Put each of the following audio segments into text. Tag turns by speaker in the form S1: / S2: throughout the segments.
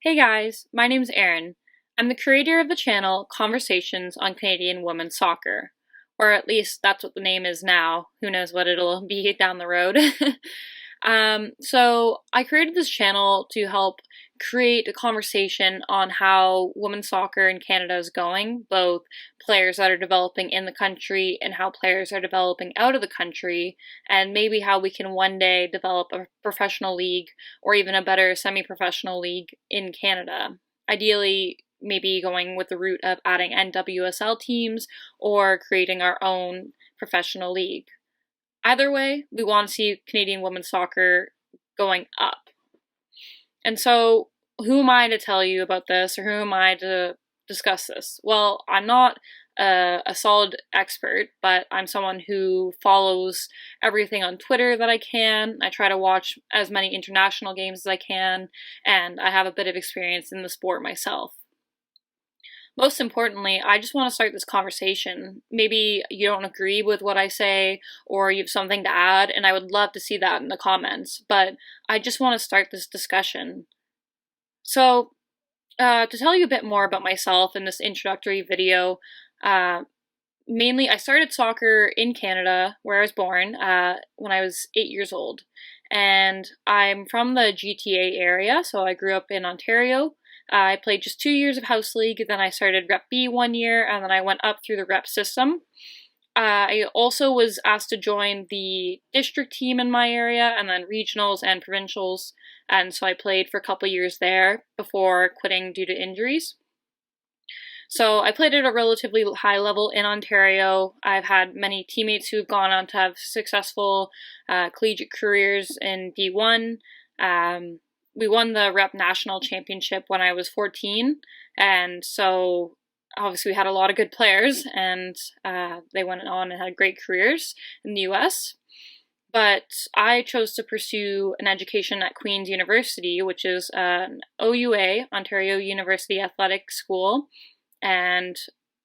S1: Hey guys, my name's Erin. I'm the creator of the channel Conversations on Canadian Women's Soccer. Or at least that's what the name is now. Who knows what it'll be down the road. So I created this channel to help create a conversation on how women's soccer in Canada is going, both players that are developing in the country and how players are developing out of the country, and maybe how we can one day develop a professional league or even a better semi-professional league in Canada. Ideally, maybe going with the route of adding NWSL teams or creating our own professional league. Either way, we want to see Canadian women's soccer going up. And so, who am I to tell you about this, or who am I to discuss this? Well, I'm not a solid expert, but I'm someone who follows everything on Twitter that I can. I try to watch as many international games as I can, and I have a bit of experience in the sport myself. Most importantly, I just want to start this conversation. Maybe you don't agree with what I say, or you have something to add, and I would love to see that in the comments, but I just want to start this discussion. So, to tell you a bit more about myself in this introductory video, mainly I started soccer in Canada, where I was born, when I was 8 years old. And I'm from the GTA area, so I grew up in Ontario. I played just 2 years of house league, then I started Rep B 1 year, and then I went up through the Rep system. I also was asked to join the district team in my area, and then regionals and provincials, and so I played for a couple years there before quitting due to injuries. So I played at a relatively high level in Ontario. I've had many teammates who have gone on to have successful collegiate careers in D1. We won the Rep National Championship when I was 14, and so obviously we had a lot of good players, and they went on and had great careers in the US. But I chose to pursue an education at Queen's University, which is an OUA, Ontario University Athletic School, and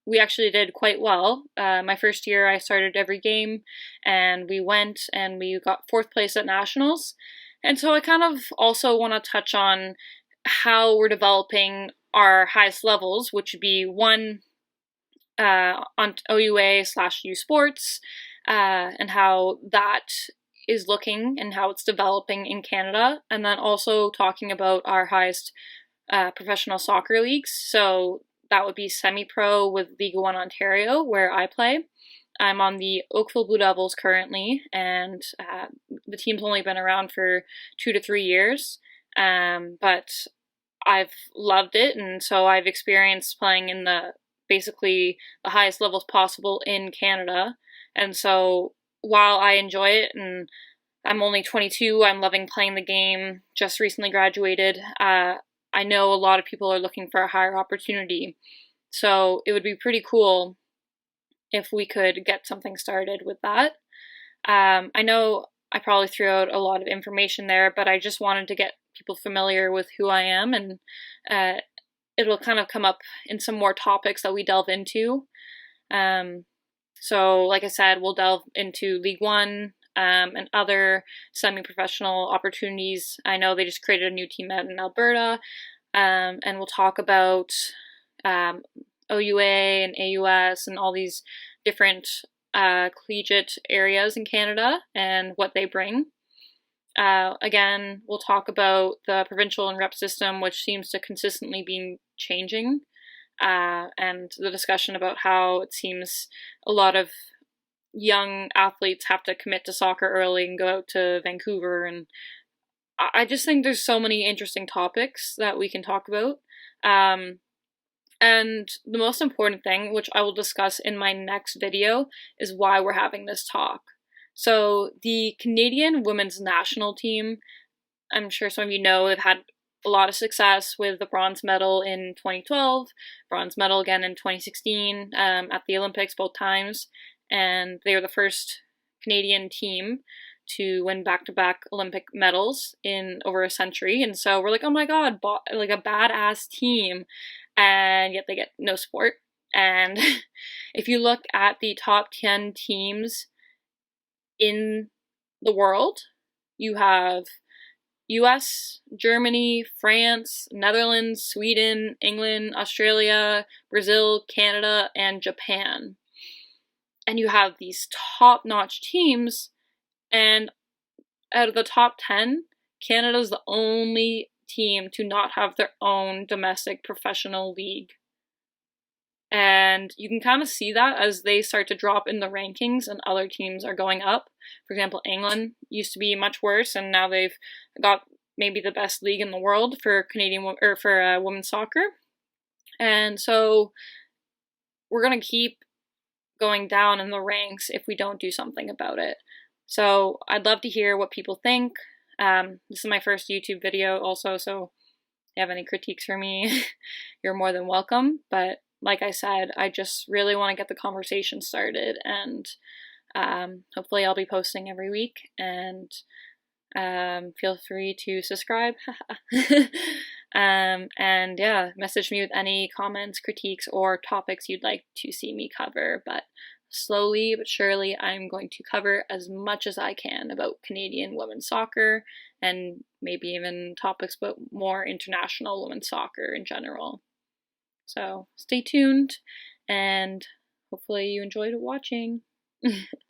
S1: we actually did quite well. My first year I started every game, and we went and we got 4th place at nationals. And so I kind of also want to touch on how we're developing our highest levels, which would be one on OUA/U Sports, and how that is looking and how it's developing in Canada, and then also talking about our highest professional soccer leagues. So that would be semi-pro with League1 Ontario, where I play. I'm on the Oakville Blue Devils currently, and the team's only been around for 2 to 3 years, but I've loved it, and so I've experienced playing in basically the highest levels possible in Canada. And so while I enjoy it, and I'm only 22, I'm loving playing the game, just recently graduated, I know a lot of people are looking for a higher opportunity. So it would be pretty cool if we could get something started with that. I know I probably threw out a lot of information there, but I just wanted to get people familiar with who I am, and it'll kind of come up in some more topics that we delve into. So like I said, we'll delve into League 1 and other semi-professional opportunities. I know they just created a new team out in Alberta, and we'll talk about OUA and AUS and all these different collegiate areas in Canada and what they bring. Again, we'll talk about the provincial and rep system, which seems to consistently be changing, and the discussion about how it seems a lot of young athletes have to commit to soccer early and go out to Vancouver, and I just think there's so many interesting topics that we can talk about. And the most important thing, which I will discuss in my next video, is why we're having this talk. So the Canadian women's national team, I'm sure some of you know, they've had a lot of success with the bronze medal in 2012, bronze medal again in 2016 at the Olympics both times, and they were the first Canadian team to win back-to-back Olympic medals in over a century. And so we're like, oh my god, like a badass team, and yet they get no support. And if you look at the top 10 teams in the world, you have US, Germany, France, Netherlands, Sweden, England, Australia, Brazil, Canada, and Japan. And you have these top-notch teams, and out of the top 10, Canada's the only team to not have their own domestic professional league. And you can kind of see that as they start to drop in the rankings and other teams are going up. For example, England used to be much worse, and now they've got maybe the best league in the world for women's soccer. And so we're going to keep going down in the ranks if we don't do something about it. So I'd love to hear what people think. This is my first YouTube video also, so if you have any critiques for me, you're more than welcome. But like I said, I just really want to get the conversation started, and hopefully I'll be posting every week, and feel free to subscribe. And yeah, message me with any comments, critiques, or topics you'd like to see me cover. But slowly but surely, I'm going to cover as much as I can about Canadian women's soccer, and maybe even topics about more international women's soccer in general. So stay tuned, and hopefully you enjoyed watching.